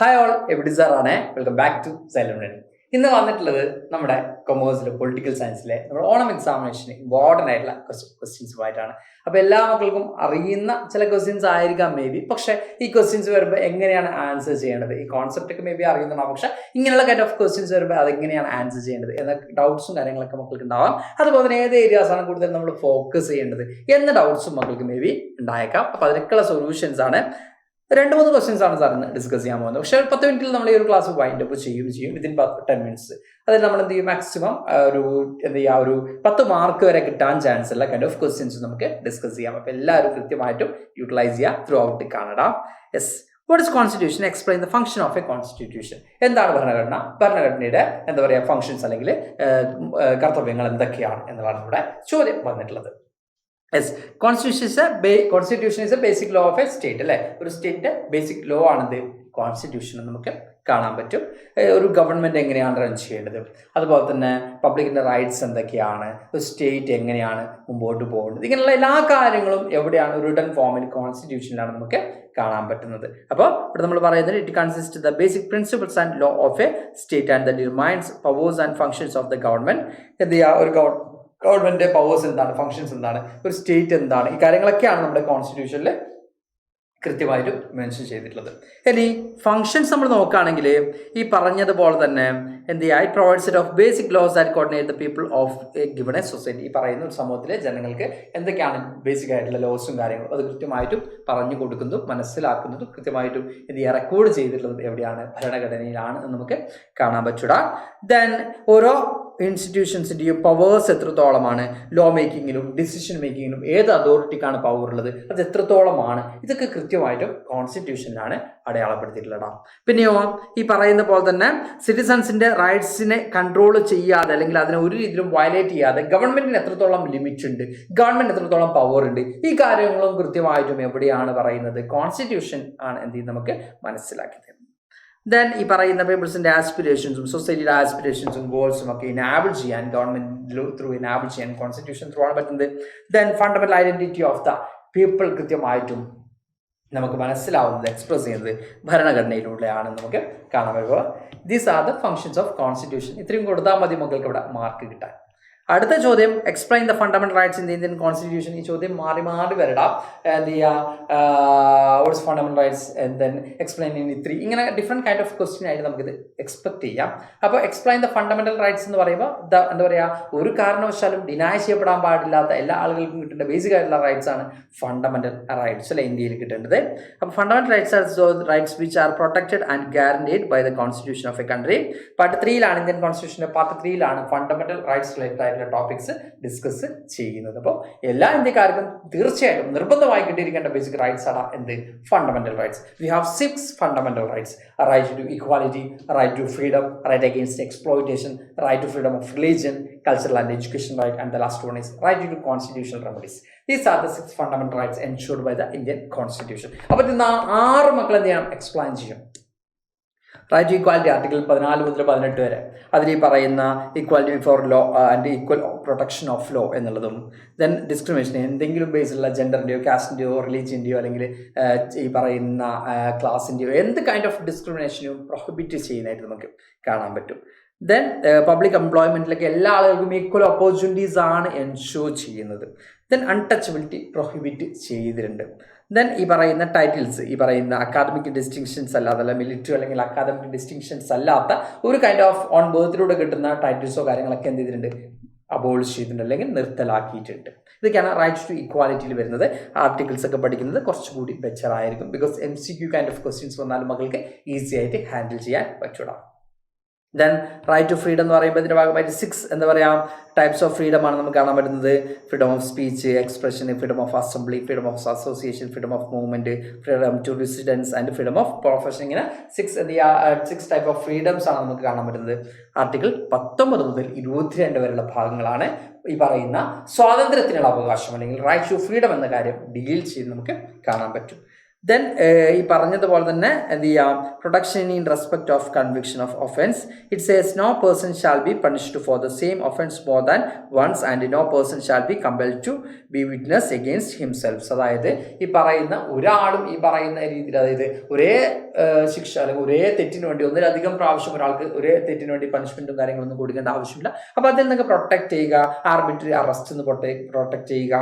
Hi all, എവിഡിസാറാണ്. Welcome back to Silent. ഇന്ന് വന്നിട്ടുള്ളത് നമ്മുടെ കൊമേഴ്സിലെ പൊളിറ്റിക്കൽ സയൻസിലെ നമ്മുടെ ഓണം എക്സാമിനേഷന് ഇമ്പോർട്ടൻ്റ് ആയിട്ടുള്ള ക്വസ്റ്റ്യൻസുമായിട്ടാണ്. അപ്പോൾ എല്ലാ മക്കൾക്കും അറിയുന്ന ചില ക്വസ്റ്റ്യൻസ് ആയിരിക്കാം മേ ബി, പക്ഷേ ഈ ക്വസ്റ്റ്യൻസ് വരുമ്പോൾ എങ്ങനെയാണ് ആൻസർ ചെയ്യേണ്ടത്, ഈ കോൺസെപ്റ്റ് ഒക്കെ മേ ബി അറിയുന്നുണ്ടാവും, പക്ഷേ ഇങ്ങനെയുള്ള കൈൻഡ് ഓഫ് ക്വസ്റ്റ്യൻസ് വരുമ്പോൾ അതെങ്ങനെയാണ് ആൻസർ ചെയ്യേണ്ടത് എന്ന ഡൗട്ട്സും കാര്യങ്ങളൊക്കെ മക്കൾക്ക് ഉണ്ടാവാം. അതുപോലെ തന്നെ ഏത് ഏരിയാസാണ് കൂടുതൽ നമ്മൾ ഫോക്കസ് ചെയ്യേണ്ടത് എന്ന ഡൗട്ട്സും മക്കൾക്ക് മേ ബി ഉണ്ടായേക്കാം. അപ്പോൾ അതിനൊക്കെയുള്ള സൊല്യൂഷൻസ് ആണ് 2-3 ക്വസ്റ്റ്യൻസ് ആണ് സാറിന് ഡിസ്കസ് ചെയ്യാൻ പോകുന്നത്. പക്ഷേ 10 മിനിറ്റിൽ നമ്മൾ ഈ ഒരു ക്ലാസ് വൈൻഡ് അപ്പ് ചെയ്യും വിത്തിൻ 10 മിനിറ്റ്സ്. അതിൽ നമ്മൾ എന്ത് ചെയ്യും, മാക്സിമം ഒരു 10 മാർക്ക് വരെ കിട്ടാൻ ചാൻസ് ഉള്ള കൈൻഡ് ഓഫ് ക്വസ്റ്റ്യൻസ് നമുക്ക് ഡിസ്കസ് ചെയ്യാം. അപ്പോൾ എല്ലാവരും കൃത്യമായിട്ടും യൂട്ടിലൈസ് ചെയ്യുക ത്രൂ ഔട്ട് കാണട. Yes, what is constitution? Explain the function of a constitution. എന്താണ് ഭരണഘടന, ഭരണഘടനയുടെ എന്താ പറയുക ഫംഗ്ഷൻസ് അല്ലെങ്കിൽ കർത്തവ്യങ്ങൾ എന്തൊക്കെയാണ് എന്നതാണ് ഇവിടെ ചോദ്യം വന്നിട്ടുള്ളത്. Yes, constitution is A basic law of A state അല്ലേ. ഒരു സ്റ്റേറ്റിന്റെ ബേസിക് ലോ ആണിത് കോൺസ്റ്റിറ്റ്യൂഷൻ എന്ന് നമുക്ക് കാണാൻ പറ്റും. ഒരു ഗവൺമെന്റ് എങ്ങനെയാണ് റൺ ചെയ്യേണ്ടത്, അതുപോലെ തന്നെ പബ്ലിക്കിന്റെ റൈറ്റ്സ് എന്തൊക്കെയാണ്, ഒരു സ്റ്റേറ്റ് എങ്ങനെയാണ് മുമ്പോട്ട് പോകേണ്ടത്, ഇങ്ങനെയുള്ള എല്ലാ കാര്യങ്ങളും എവിടെയാണ് റിട്ടൺ ഫോമിൽ കോൺസ്റ്റിറ്റ്യൂഷനിലാണ് നമുക്ക് കാണാൻ പറ്റുന്നത്. അപ്പോൾ ഇവിടെ നമ്മൾ പറയുന്നത് it consist the basic principles and law of A state and the determines powers and functions of the government. എന്ത് ചെയ്യുക, ഒരു ഗവൺമെന്റ് പവേഴ്സ് എന്താണ്, ഫങ്ഷൻസ് എന്താണ്, ഒരു സ്റ്റേറ്റ് എന്താണ്, ഈ കാര്യങ്ങളൊക്കെയാണ് നമ്മുടെ കോൺസ്റ്റിറ്റ്യൂഷനിൽ കൃത്യമായിട്ട് മെൻഷൻ ചെയ്തിട്ടുള്ളത്. ഇനി ഫങ്ഷൻസ് നമ്മൾ നോക്കുകയാണെങ്കിൽ ഈ പറഞ്ഞതുപോലെ തന്നെ എന്ത് ചെയ്യുക, it provides set of basic loss that coordinate the people of A given A society. ഈ പറയുന്ന ഒരു സമൂഹത്തിലെ ജനങ്ങൾക്ക് എന്തൊക്കെയാണ് ബേസിക് ആയിട്ടുള്ള ലോസും കാര്യങ്ങളും അത് കൃത്യമായിട്ടും പറഞ്ഞു കൊടുക്കുന്നതും മനസ്സിലാക്കുന്നതും കൃത്യമായിട്ടും എന്ത് ചെയ്യുക റെക്കോർഡ് ചെയ്തിട്ടുള്ളത് എവിടെയാണ്, ഭരണഘടനയിലാണ് എന്ന് നമുക്ക് കാണാൻ പറ്റൂടാ. ദെൻ ഓരോ ഇൻസ്റ്റിറ്റ്യൂഷൻസിൻ്റെയും പവേഴ്സ് എത്രത്തോളമാണ്, ലോ മേക്കിങ്ങിലും ഡിസിഷൻ മേക്കിങ്ങിലും ഏത് അതോറിറ്റിക്കാണ് പവർ ഉള്ളത്, അത് എത്രത്തോളമാണ്, ഇതൊക്കെ കൃത്യമായിട്ടും കോൺസ്റ്റിറ്റ്യൂഷനിലാണ് അടയാളപ്പെടുത്തിയിട്ടുള്ളതാ. പിന്നെയോ ഈ പറയുന്ന പോലെ തന്നെ സിറ്റിസൺസിന്റെ റൈറ്റ്സിനെ കൺട്രോൾ ചെയ്യാതെ അല്ലെങ്കിൽ അതിനെ ഒരു രീതിയിലും വയലേറ്റ് ചെയ്യാതെ ഗവൺമെന്റിന് എത്രത്തോളം ലിമിറ്റ് ഉണ്ട്, ഗവൺമെന്റ് എത്രത്തോളം പവർ ഉണ്ട്, ഈ കാര്യങ്ങളും കൃത്യമായിട്ടും എവിടെയാണ് പറയുന്നത്, കോൺസ്റ്റിറ്റ്യൂഷൻ ആണ് എന്ത് ചെയ്ത് നമുക്ക് മനസ്സിലാക്കി തരുന്നത്. ദെൻ ഈ പറയുന്ന പീപ്പിൾസിന്റെ ആസ്പിറേഷൻസും സൊസൈറ്റിയുടെ ആസ്പിറേഷൻസും ഗോൾസും ഒക്കെ ഇനാബിൾ ചെയ്യാൻ ഗവൺമെന്റ് ത്രൂ ഇനാബിൾ ചെയ്യാൻ കോൺസ്റ്റിറ്റ്യൂഷൻ ത്രൂ ആണ് പറ്റുന്നത്. Then fundamental identity of the people കൃത്യമായിട്ടും നമുക്ക് മനസ്സിലാവുന്നത് എക്സ്പ്രസ് ചെയ്യുന്നത് ഭരണഘടനയിലൂടെയാണ് നമുക്ക് കാണാൻ പറ്റുക. These are the functions of constitution. ഇത്രയും കൊടുത്താൽ മതി മക്കൾക്ക് ഇവിടെ മാർക്ക് കിട്ടാൻ. അടുത്ത ചോദ്യം, explain the fundamental rights in the Indian constitution. ഈ ചോദ്യം മാറി വരടാം. എന്ത് ചെയ്യുക, what's fundamental rights and then explain in 3, ഇങ്ങനെ ഡിഫറെന്റ് കൈൻഡ് ഓഫ് ക്വസ്റ്റ്യൻ ആയിട്ട് നമുക്കിത് എക്സ്പെക്ട് ചെയ്യാം. അപ്പോൾ എക്സ്പ്ലെയിൻ ദ ഫണ്ടമെന്റൽ റൈറ്റ്സ് എന്ന് പറയുമ്പോൾ എന്താ പറയുക, ഒരു കാരണവശാലും ഡിനായ് ചെയ്യപ്പെടാൻ പാടില്ലാത്ത എല്ലാ ആളുകൾക്കും കിട്ടേണ്ട ബേസിക് ആയിട്ടുള്ള റൈറ്റ്സ് ആണ് ഫണ്ടമെന്റൽ റൈറ്റ്സ് അല്ലെ ഇന്ത്യയിൽ കിട്ടേണ്ടത്. അപ്പോൾ fundamental rights are those rights which are protected and guaranteed by the constitution of a country. Part 3 Indian കോൺസ്റ്റിറ്റ്യൂഷന്റെ part 3 fundamental rights related topics discuss ചെയ്യുന്നത്. അപ്പോൾ എല്ലാ ഇന്ത്യക്കാർക്കും തീർച്ചയായിട്ടും നിർബന്ധമായി കിട്ടിയിരിക്കേണ്ട ബേസിക് റൈറ്റ്സ് ആണ് എന്ത്, fundamental rights. We have 6 fundamental rights: right to equality, right to freedom, right against exploitation, right to freedom of religion, cultural and education right, and the last one is right to constitutional remedies. These are the 6 fundamental rights ensured by the Indian constitution. അപ്പോൾ ഇത് 6 മക്കൾ എന്ത് ചെയ്യണം, explain ചെയ്യും. Right to equality article 14 മുതൽ 18 വരെ, അതിൽ ഈ പറയുന്ന equality for law and equal protection of law എന്നുള്ളതും, ദെൻ ഡിസ്ക്രിമിനേഷൻ എന്തെങ്കിലും ബേസിലുള്ള ജെൻഡറിൻ്റെയോ കാസ്റ്റിൻ്റെയോ റിലീജിയൻ്റെയോ അല്ലെങ്കിൽ ഈ പറയുന്ന ക്ലാസിൻ്റെയോ എന്ത് കൈൻഡ് ഓഫ് ഡിസ്ക്രിമിനേഷനും പ്രൊഹിബിറ്റ് ചെയ്യുന്നതായിട്ട് നമുക്ക് കാണാൻ പറ്റും. ദെൻ പബ്ലിക് എംപ്ലോയ്മെൻറ്റിലൊക്കെ എല്ലാ ആളുകൾക്കും ഈക്വൽ ഓപ്പർച്യൂണിറ്റീസ് ആണ് എൻഷുർ ചെയ്യുന്നത്. ദെൻ അൺടച്ചബിലിറ്റി പ്രൊഹിബിറ്റ് ചെയ്തിട്ടുണ്ട്. ദെൻ ഈ പറയുന്ന ടൈറ്റിൽസ്, ഈ പറയുന്ന അക്കാദമിക് ഡിസ്റ്റിങ്ഷൻസ് അല്ലാതെ മിലിറ്ററി അല്ലെങ്കിൽ അക്കാദമിക് ഡിസ്റ്റിങ്ഷൻസ് അല്ലാത്ത ഒരു കൈൻഡ് ഓഫ് ഓൺ ബേർത്തിലൂടെ കിട്ടുന്ന ടൈറ്റിൽസോ കാര്യങ്ങളൊക്കെ എന്ത് ചെയ്തിട്ടുണ്ട്, അബോളിഷ് ചെയ്തിട്ടുണ്ട് അല്ലെങ്കിൽ നിർത്തലാക്കിയിട്ടുണ്ട്. ഇതൊക്കെയാണ് റൈറ്റ് ടു ഇക്വാലിറ്റിയിൽ വരുന്നത്. ആർട്ടിക്കിൾസ് ഒക്കെ പഠിക്കുന്നത് കുറച്ചുകൂടി ബെറ്റർ ആയിരിക്കും. Because MCQ kind of questions വന്നാലും മക്കൾക്ക് ഈസി ആയിട്ട് ഹാൻഡിൽ ചെയ്യാൻ പറ്റൂടാ. ദെൻ റൈറ്റ് ടു ഫ്രീഡം എന്ന് പറയുമ്പോൾ ഇതിൻ്റെ ഭാഗമായിട്ട് 6 എന്താ പറയുക ടൈപ്സ് ഓഫ് ഫ്രീഡം ആണ് നമുക്ക് കാണാൻ പറ്റുന്നത്. Freedom of speech, expression, freedom of assembly, freedom of association, freedom of movement, freedom to residence and freedom of profession. ഇങ്ങനെ 6 ടൈപ്പ് ഓഫ് ഫ്രീഡംസ് ആണ് നമുക്ക് കാണാൻ പറ്റുന്നത്. ആർട്ടിക്കിൾ 19 മുതൽ 22 വരെയുള്ള ഭാഗങ്ങളാണ് ഈ പറയുന്ന സ്വാതന്ത്ര്യത്തിനുള്ള അവകാശം അല്ലെങ്കിൽ റൈറ്റ് ടു ഫ്രീഡം എന്ന കാര്യം ഡീൽ ചെയ്ത് നമുക്ക് കാണാൻ പറ്റും. ദെൻ ഈ പറഞ്ഞതുപോലെ തന്നെ എന്ത് ചെയ്യാം, protection in respect of conviction of offence. It says no person shall be punished for the same offence more than once and no person shall be compelled to be witness against himself. അതായത് ഈ പറയുന്ന ഒരാളും ഈ പറയുന്ന രീതിയിൽ, അതായത് ഒരേ ശിക്ഷ അല്ലെങ്കിൽ ഒരേ തെറ്റിന് വേണ്ടി ഒന്നിലധികം പ്രാവശ്യം ഒരാൾക്ക് ഒരേ തെറ്റിന് വേണ്ടി പണിഷ്മെന്റും കാര്യങ്ങളൊന്നും കൊടുക്കേണ്ട ആവശ്യമില്ല. അപ്പോൾ അതിൽ നിന്നൊക്കെ പ്രൊട്ടക്ട് ചെയ്യുക, ആർബിട്രറി അറസ്റ്റ് എന്ന് പ്രൊട്ടക്ട് ചെയ്യുക,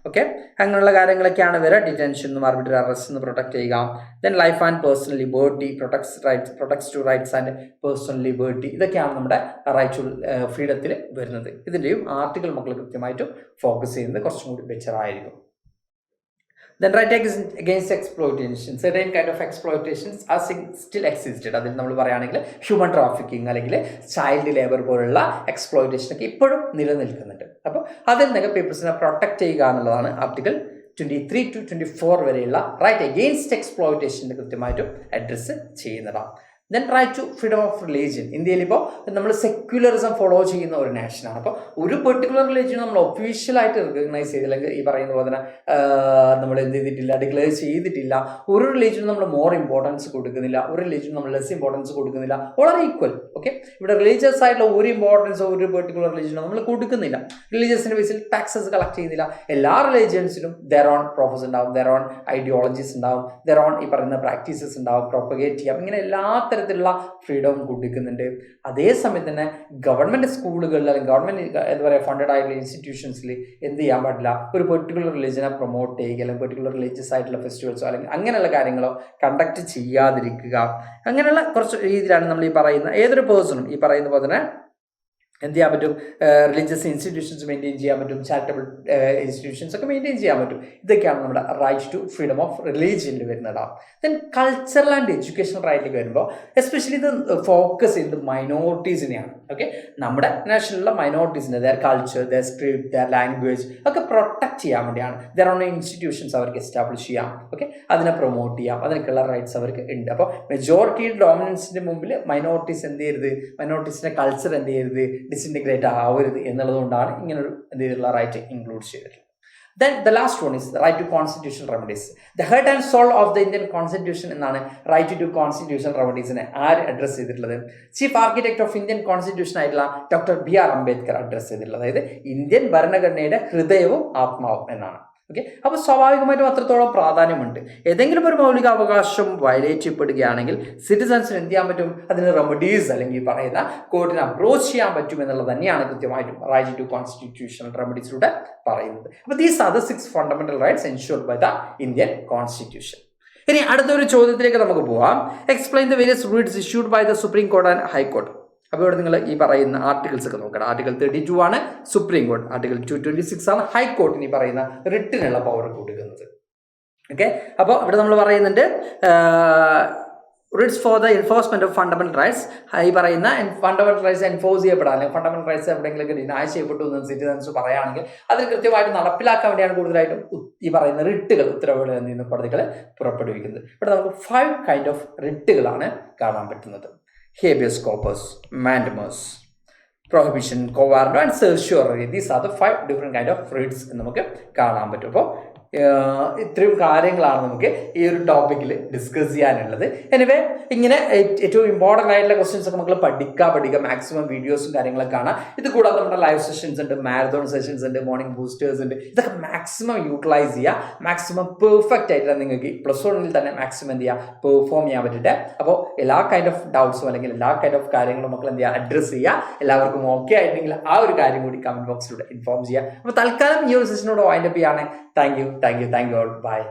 ഓക്കെ, അങ്ങനെയുള്ള കാര്യങ്ങളൊക്കെയാണ് വരെ. ഡിറ്റൻഷൻ എന്നും ആർബിട്രറി അറസ്റ്റ് എന്ന് പ്രൊട്ടക്ട് ചെയ്യുക. Then life and personal liberty, protects to rights and personal liberty, ഇതൊക്കെയാണ് നമ്മുടെ റൈറ്റ് ടു ഫ്രീഡത്തിൽ വരുന്നത്. ഇതിൻ്റെയും ആർട്ടിക്കിൾ മക്കൾ കൃത്യമായിട്ടും ഫോക്കസ് ചെയ്യുന്നത് കുറച്ചും കൂടി ബെറ്റർ ആയിരിക്കും. Then right against exploitation. Certain kind of exploitations are still existed. അതിൽ നമ്മൾ പറയുകയാണെങ്കിൽ ഹ്യൂമൻ ട്രാഫിക്കിംഗ് അല്ലെങ്കിൽ ചൈൽഡ് ലേബർ പോലുള്ള എക്സ്പ്ലോയിറ്റേഷൻ ഒക്കെ ഇപ്പോഴും നിലനിൽക്കുന്നുണ്ട്. അപ്പോൾ അതിൽ നിന്നൊക്കെ പീപ്പിൾസിനെ പ്രൊട്ടക്ട് ചെയ്യുക എന്നുള്ളതാണ് ആർട്ടിക്കിൾ 23 to 24 വരെയുള്ള റൈറ്റ് അഗെയിൻസ്റ്റ് എക്സ്പ്ലോയിറ്റേഷൻ്റെ കൃത്യമായിട്ടും അഡ്രസ്സ് ചെയ്യുന്നതാണ്. Then right to freedom of religion. ഇന്ത്യയിൽ ഇപ്പോൾ നമ്മൾ സെക്യുലറിസം ഫോളോ ചെയ്യുന്ന ഒരു നാഷനാണ്. അപ്പോൾ ഒരു പെർട്ടിക്കുലർ റിലീജിയൻ നമ്മൾ ഒഫീഷ്യലായിട്ട് റിക്കഗ്നൈസ് ചെയ്തില്ലെങ്കിൽ ഈ പറയുന്ന പോലെ തന്നെ നമ്മൾ എന്ത് ചെയ്തിട്ടില്ല, ഡിക്ലെയർ ചെയ്തിട്ടില്ല. ഒരു റിലീജിയനും നമ്മൾ മോർ ഇമ്പോർട്ടൻസ് കൊടുക്കുന്നില്ല, ഒരു റിലീജിയനും നമ്മൾ ലെസ് ഇമ്പോർട്ടൻസ് കൊടുക്കുന്നില്ല, വളരെ ഈക്വൽ. ഓക്കെ, ഇവിടെ റിലീജിയസ് ആയിട്ടുള്ള ഒരു ഇമ്പോർട്ടൻസ് ഒരു പെർട്ടിക്കുലർ റിലീജിയനും നമ്മൾ കൊടുക്കുന്നില്ല. റിലീജിയസിന്റെ ബേസിൽ ടാക്സസ് കളക്ട് ചെയ്യുന്നില്ല. എല്ലാ റിലീജിയൻസിനും ദെയർ ഓൺ പ്രോഫസ് ഉണ്ടാവും, ദെയർ ഓൺ ഐഡിയോളജീസ് ഉണ്ടാവും, ദെയർ ഓൺ ഈ പറയുന്ന പ്രാക്ടീസസ് ഉണ്ടാവും, പ്രൊപ്പഗേറ്റ് ചെയ്യാം. ഇങ്ങനെ എല്ലാ തരത്തിലുള്ള ഫ്രീഡവും കൊടുക്കുന്നുണ്ട്. അതേസമയം തന്നെ ഗവൺമെന്റ് സ്കൂളുകളിൽ അല്ലെങ്കിൽ ഗവൺമെന്റ് എന്താ പറയുക ഫണ്ടഡ് ആയിട്ടുള്ള ഇൻസ്റ്റിറ്റ്യൂഷൻസിൽ എന്ത് ചെയ്യാൻ പാടില്ല, ഒരു പെർട്ടിക്കുലർ റിലീജിയനെ പ്രൊമോട്ട് ചെയ്യുക അല്ലെങ്കിൽ പെർട്ടിക്കുലർ റിലീജിയസ് ആയിട്ടുള്ള ഫെസ്റ്റിവൽസോ അല്ലെങ്കിൽ അങ്ങനെയുള്ള കാര്യങ്ങളോ കണ്ടക്ട് ചെയ്യാതിരിക്കുക. അങ്ങനെയുള്ള കുറച്ച് രീതിയിലാണ് നമ്മൾ ഈ പറയുന്ന ഏതൊരു പേഴ്സണും ഈ പറയുന്ന പോലെ തന്നെ എന്ത് ചെയ്യാൻ പറ്റും, റിലീജിയസ് ഇൻസ്റ്റിറ്റ്യൂഷൻസ് മെയിൻറ്റെയിൻ ചെയ്യാൻ പറ്റും, ചാരിറ്റബിൾ ഇൻസ്റ്റിറ്റ്യൂഷൻസ് ഒക്കെ മെയിൻറ്റെയിൻ ചെയ്യാൻ പറ്റും. ഇതൊക്കെയാണ് നമ്മുടെ റൈറ്റ് ടു ഫ്രീഡം ഓഫ് റിലീജിയനിൽ വരുന്നതാണ്. ദെൻ കൾച്ചറൽ ആൻഡ് എഡ്യൂക്കേഷണൽ റൈറ്റിലേക്ക് വരുമ്പോൾ എസ്പെഷ്യലി ഇത് ഫോക്കസ് ചെയ്യുന്നത് മൈനോറിറ്റീസിനെയാണ്. ഓക്കെ, നമ്മുടെ നാഷണലിലുള്ള മൈനോറിറ്റീസിൻ്റെ their culture, their script, their language ഒക്കെ പ്രൊട്ടക്ട് ചെയ്യാൻ വേണ്ടിയാണ്. ദെയർ ഓൺ ഇൻസ്റ്റിറ്റ്യൂഷൻസ് അവർക്ക് എസ്റ്റാബ്ലിഷ് ചെയ്യാം, ഓക്കെ, അതിനെ പ്രൊമോട്ട് ചെയ്യാം, അതിനൊക്കെയുള്ള റൈറ്റ്സ് അവർക്ക് ഉണ്ട്. അപ്പോൾ മെജോറിറ്റി ഡോമിനൻസിൻ്റെ മുമ്പിൽ മൈനോറിറ്റീസ് എന്ത് ചെയ്യരുത്, മൈനോറിറ്റീസിൻ്റെ കൾച്ചർ എന്ത് ചെയ്യരുത്, ഡിസിൻറ്റിഗ്രേറ്റ് ആവരുത് എന്നുള്ളതുകൊണ്ടാണ് ഇങ്ങനൊരു എന്ത് ചെയ്തിട്ടുള്ള റൈറ്റ് ഇൻക്ലൂഡ് ചെയ്തിട്ടുള്ളത്. Then the last one is the right to constitutional remedies. The heart and soul of the Indian constitution എന്നാണ് റൈറ്റ് ടു കോൺസ്റ്റിറ്റ്യൂഷണൽ റെമഡീസിനെ ആര് അഡ്രസ് ചെയ്തിട്ടുള്ളത്? Chief architect of Indian constitution ആയിട്ടുള്ള ഡോക്ടർ BR അംബേദ്കർ അഡ്രസ് ചെയ്തിട്ടുള്ളത്. അതായത് Indian ഭരണഘടനയുടെ ഹൃദയവും ആത്മാവും എന്നാണ്. ഓക്കെ, അപ്പോൾ സ്വാഭാവികമായിട്ടും അത്രത്തോളം പ്രാധാന്യമുണ്ട്. ഏതെങ്കിലും ഒരു മൗലിക അവകാശം വയലേറ്റ് ചെയ്യപ്പെടുകയാണെങ്കിൽ സിറ്റിസൺസിന് എന്ത് ചെയ്യാൻ പറ്റും, അതിന് റെമഡീസ് അല്ലെങ്കിൽ പറയുന്ന കോർട്ടിനെ അപ്രോച്ച് ചെയ്യാൻ പറ്റും എന്നുള്ളത് തന്നെയാണ് കൃത്യമായിട്ടും റൈറ്റ് ടു കോൺസ്റ്റിറ്റ്യൂഷണൽ റെമഡീസിലൂടെ പറയുന്നത്. അപ്പോൾ these are the 6 fundamental rights ensured by the Indian constitution. ഇനി അടുത്തൊരു ചോദ്യത്തിലേക്ക് നമുക്ക് പോവാം. Explain the various rules issued by the supreme court and high court. അപ്പോൾ ഇവിടെ നിങ്ങൾ ഈ പറയുന്ന ആർട്ടിക്കിൾസ് ഒക്കെ നോക്കണം. ആർട്ടിക്കിൾ 32 ആണ് സുപ്രീം കോർട്ട്, ആർട്ടിക്കിൾ 226 ആണ് ഹൈക്കോർട്ടിന് ഈ പറയുന്ന റിട്ടിനുള്ള പവർ കൊടുക്കുന്നത്. ഓക്കെ, അപ്പോൾ ഇവിടെ നമ്മൾ പറയുന്നുണ്ട് rules for the enforcement of fundamental rights. ഈ പറയുന്ന ഫണ്ടമെന്റൽ റൈറ്റ്സ് എൻഫോഴ്സ് ചെയ്യപ്പെടാൻ അല്ലെങ്കിൽ ഫണ്ടമെന്റൽ റൈറ്റ്സ് എവിടെയെങ്കിലും ഡിനൈ ചെയ്യപ്പെട്ടു എന്ന് സിറ്റിസൺസ് പറയുകയാണെങ്കിൽ അതിന് കൃത്യമായിട്ട് നടപ്പിലാക്കാൻ വേണ്ടിയാണ് കൂടുതലായിട്ടും ഈ പറയുന്ന റിട്ടുകൾ, ഉത്തരവുകൾ എന്നീ കോടതികൾ പുറപ്പെടുവിക്കുന്നത്. ഇവിടെ നമുക്ക് 5 കൈൻഡ് ഓഫ് റിട്ടുകളാണ് കാണാൻ പറ്റുന്നത്. Habeas corpus, mandamus, prohibition, കോവാറന്റോ and certiorari. These are the 5 different kind of Ritz എന്ന് നമുക്ക് കാണാൻ പറ്റും. അപ്പോൾ ഇത്രയും കാര്യങ്ങളാണ് നമുക്ക് ഈ ഒരു ടോപ്പിക്കിൽ ഡിസ്കസ് ചെയ്യാനുള്ളത്. എനിവേ ഇങ്ങനെ ഏറ്റവും ഇമ്പോർട്ടൻ്റ് ആയിട്ടുള്ള ക്വസ്റ്റ്യൻസ് ഒക്കെ നമ്മൾ പഠിക്കുക മാക്സിമം വീഡിയോസും കാര്യങ്ങളൊക്കെ കാണാം. ഇത് കൂടാതെ നമ്മുടെ ലൈവ് സെഷൻസ് ഉണ്ട്, മാരത്തോൺ സെഷൻസ് ഉണ്ട്, മോർണിംഗ് ബൂസ്റ്റേഴ്സ് ഉണ്ട്. ഇതൊക്കെ മാക്സിമം യൂട്ടിലൈസ് ചെയ്യുക. മാക്സിമം പെർഫെക്റ്റ് ആയിട്ട് നിങ്ങൾക്ക് +1 തന്നെ മാക്സിമം എന്ത് ചെയ്യുക, പെർഫോം ചെയ്യാൻ പറ്റിയിട്ട്. അപ്പോൾ എല്ലാ കൈൻഡ് ഓഫ് ഡൗട്ട്സും അല്ലെങ്കിൽ എല്ലാ കൈൻഡ് ഓഫ് കാര്യങ്ങളും മക്കൾ എന്ത് ചെയ്യുക, അഡ്രസ്സ് ചെയ്യുക. എല്ലാവർക്കും ഓക്കെ ആയിട്ടുണ്ടെങ്കിൽ ആ ഒരു കാര്യം കൂടി കമന്റ് ബോക്സിലൂടെ ഇൻഫോം ചെയ്യുക. അപ്പോൾ തൽക്കാലം ഈ ഒരു സെഷനോട് വൈൻഡപ്പ് ചെയ്യാണ്. Thank you all. Bye.